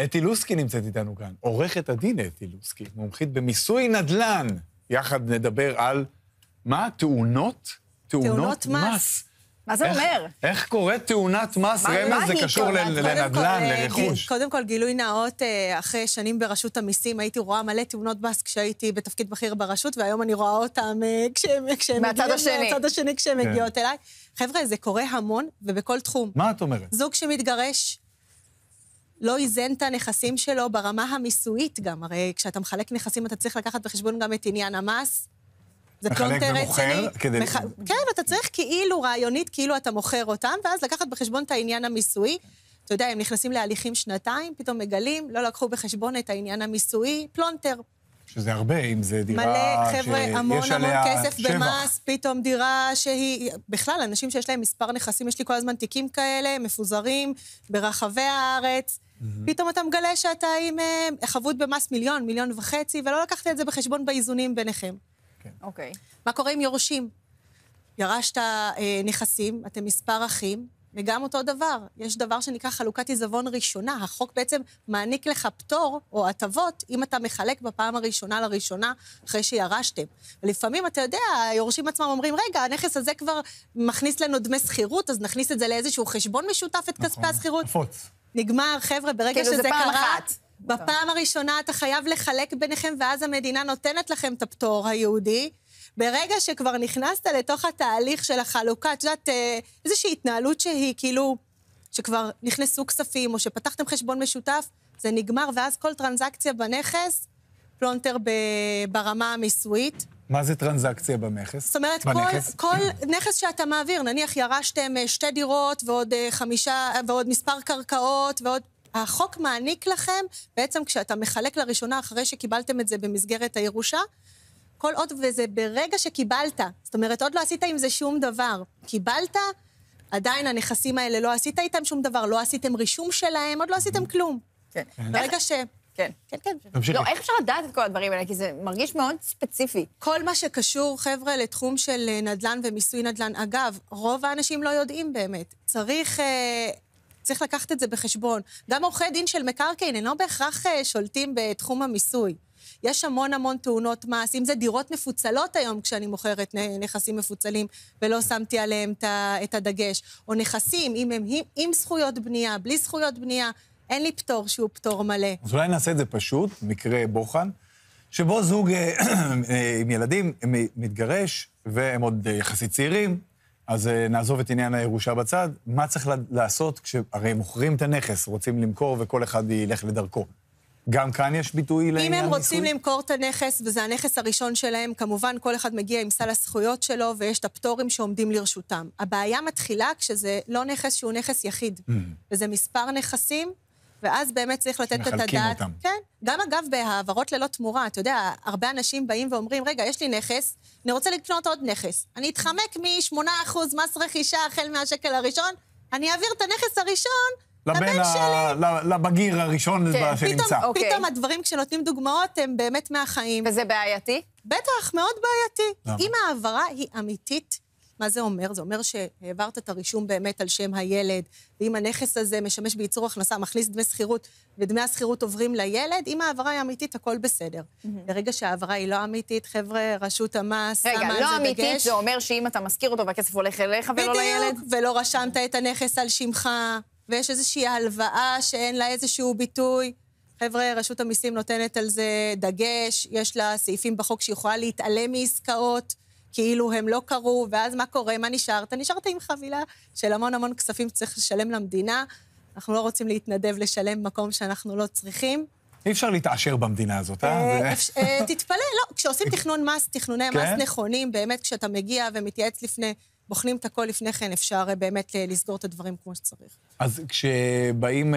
אתי לוסקי נמצאת איתנו כאן, עורכת הדין אתי לוסקי, מומחית במיסוי נדל"ן. יחד נדבר על מה? תאונות מס. מה זה אומר? איך קוראת תאונת מס? רמז, זה קשור לנדל"ן, לרכוש. קודם כל, גילוי נאות, אחרי שנים ברשות המיסים, הייתי רואה מלא תאונות מס כשהייתי בתפקיד בכיר ברשות, והיום אני רואה אותם מהצד השני כשהן מגיעות אליי. חבר'ה, זה קורה המון ובכל תחום. מה את אומרת? זוג שמתגרש, לא איזן את הנכסים שלו ברמה המיסויית גם. הרי כשאתה מחלק נכסים, אתה צריך לקחת בחשבון גם את עניין המס. מחלק ומוכר? כן, אתה צריך כאילו רעיונית, כאילו אתה מוכר אותם, ואז לקחת בחשבון את העניין המיסויי. אתה יודע, הם נכנסים להליכים שנתיים, פתאום מגלים, לא לקחו בחשבון את העניין המיסויי, פלונטר. שזה הרבה, אם זה דירה מלא, חבר'ה, המון כסף שבח. במס, פתאום דירה שהיא... בכלל, אנשים שיש להם מספר נכסים, יש לי כל הזמן תיקים כאלה, מפוזרים ברחבי הארץ. פתאום אתה מגלה שאתה עם חבות במס 1,000,000, 1,500,000, ולא לקחת את זה בחשבון באיזונים ביניכם. אוקיי. מה קורה עם יורשים? ירשת נכסים, אתם מספר אחים, וגם אותו דבר. יש דבר שנקרא חלוקת עיזבון ראשונה. החוק בעצם מעניק לך פטור או הטבות, אם אתה מחלק בפעם הראשונה לראשונה, אחרי שירשתם. ולפעמים, אתה יודע, היורשים עצמם אומרים, רגע, הנכס הזה כבר מכניס לנו דמי שכירות, אז נכניס את זה לאיזשהו חשבון משותף, את כספי השכירות. נגמר, חבר'ה, ברגע שזה קרה, בפעם הראשונה אתה חייב לחלק ביניכם, ואז המדינה נותנת לכם את הפטור היהודי. ברגע שכבר נכנסת לתוך התהליך של החלוקה, את יודעת, איזושהי התנהלות שהיא כאילו, שכבר נכנסו כספים, או שפתחתם חשבון משותף, זה נגמר, ואז כל טרנזקציה בנכס, פלונטר ברמה המיסויית. מה זה טרנזקציה במכס? זאת אומרת, כל נכס שאתה מעביר, נניח ירשתם 2 דירות, ועוד 5, ועוד מספר קרקעות, ועוד... החוק מעניק לכם, בעצם כשאתה מחלק לראשונה, אחרי שקיבלתם את זה במסגרת הירושה, כל עוד וזה ברגע שקיבלת, זאת אומרת, עוד לא עשית עם זה שום דבר. קיבלת, עדיין הנכסים האלה לא עשית איתם שום דבר, לא עשיתם רישום שלהם, עוד לא עשיתם כלום. כן. ברגע ש... כן. כן. לא, איך אפשר לדעת את כל הדברים האלה? כי זה מרגיש מאוד ספציפי. כל מה שקשור, חבר'ה, לתחום של נדל"ן ומיסוי נדל"ן. אגב, רוב האנשים לא יודעים באמת. צריך לקחת את זה בחשבון. גם עורכי דין של מקרקעין, הם לא בהכרח שולטים בתחום המיסוי. יש המון תאונות מס, אם זה דירות מפוצלות היום, כשאני מוכרת נכסים מפוצלים, ולא שמתי עליהם את הדגש, או נכסים, אם הם עם זכויות בנייה, בלי זכויות בנייה, אין לי פטור שהוא פטור מלא. אז אולי נעשה את זה פשוט, מקרה בוחן, שבו זוג עם ילדים מתגרש, והם עוד יחסית צעירים, אז נעזוב את עניין הירושה בצד. מה צריך לעשות כשהרי הם מוכרים את הנכס, רוצים למכור וכל אחד ילך לדרכו? גם כאן יש ביטוי לעניין מיסוי? אם הם רוצים למכור את הנכס, וזה הנכס הראשון שלהם, כמובן כל אחד מגיע עם סל הזכויות שלו, ויש את הפטורים שעומדים לרשותם. הבעיה מתחילה כשזה לא נכס שהוא נכס יחיד, וזה מספר נכסים, ואז באמת צריך לתת את הדעת. שמחלקים אותם. כן, גם אגב בהעברות ללא תמורה, אתה יודע, הרבה אנשים באים ואומרים, רגע, יש לי נכס, אני רוצה לקנות עוד נכס. אני אתחמק מ8% מס רכישה החל מהשקל הראשון, אני אעביר את הנכס הראשון, לבגיר הראשון שנמצא. פתאום הדברים כשנותנים דוגמאות הם באמת מהחיים. וזה בעייתי? בטח, מאוד בעייתי. אם העברה היא אמיתית, מה זה אומר? זה אומר שהעברת את הרישום באמת על שם הילד, ואם הנכס הזה משמש בייצור הכנסה, מכניס דמי שכירות, ודמי השכירות עוברים לילד, אם העברה היא אמיתית, הכל בסדר. ברגע שהעברה היא לא אמיתית, חבר'ה, רשות המס, שמה על זה דגש. רגע, לא אמיתית, זה אומר שאם אתה מזכיר אותו והכסף הולך אליך ולא לילד? בדיוק, ולא רשמת את הנכס על שמך, ויש איזושהי הלוואה שאין לה איזשהו ביטוי. חבר'ה, רשות המיסים נותנת על זה דגש, יש לה סעיפים בחוק שיכולה להתעלם מעסקאות, כאילו הם לא קרו, ואז מה קורה? מה נשארת? נשארת עם חבילה של המון כספים שצריך לשלם למדינה. אנחנו לא רוצים להתנדב לשלם מקום שאנחנו לא צריכים. אי אפשר להתעשר במדינה הזאת, תתפלא, לא. כשעושים תכנון מס, תכנוני מס נכונים, באמת כשאתה מגיע ומתייעץ לפני, בוחנים את הכל לפני כן, אפשר באמת לסגור את הדברים כמו שצריך. אז כשבאים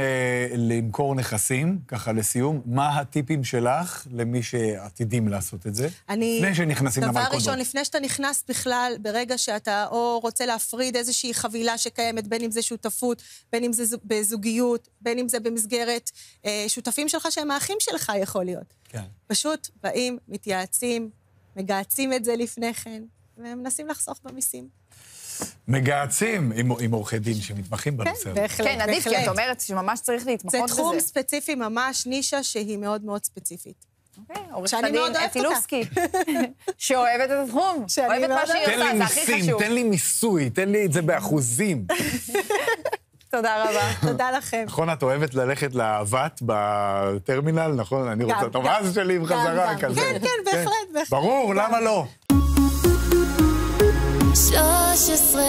למכור נכסים, ככה לסיום, מה הטיפים שלך למי שעתידים לעשות את זה? לפני שנכנסים למלכודות. דבר ראשון, לפני שאתה נכנס בכלל, ברגע שאתה או רוצה להפריד איזושהי חבילה שקיימת, בין אם זה שותפות, בין אם זה בזוגיות, בין אם זה במסגרת שותפים שלך שהם האחים שלך יכול להיות. כן. פשוט באים, מתייעצים, מגעצים את זה לפני כן, ומנסים לחסוך במיסים. מגהצים עם עורכי דין שמתמחים בנושא הזה. בהחלט, כן, עדיף, כי בהחלט. את אומרת שממש צריך זה להתמחות בזה. תחום ספציפי ממש, נישה שהיא מאוד מאוד ספציפית. עורכת שאני הדין מאוד אוהבת אותה. אילובסקי, שאוהבת את התחום, שאני אוהבת מאוד מה שהיא תן לי עושה, זה הכי מיסים, חשוב. תן לי מיסוי, תן לי את זה באחוזים. תודה רבה. תודה לכם. נכון, את אוהבת ללכת לאבט בטרמינל, נכון? אני רוצה את הטובאז שלי בחזרה, גם. כזה. כן, כן, בהחלט, בהחלט. ברור, למה לא? 13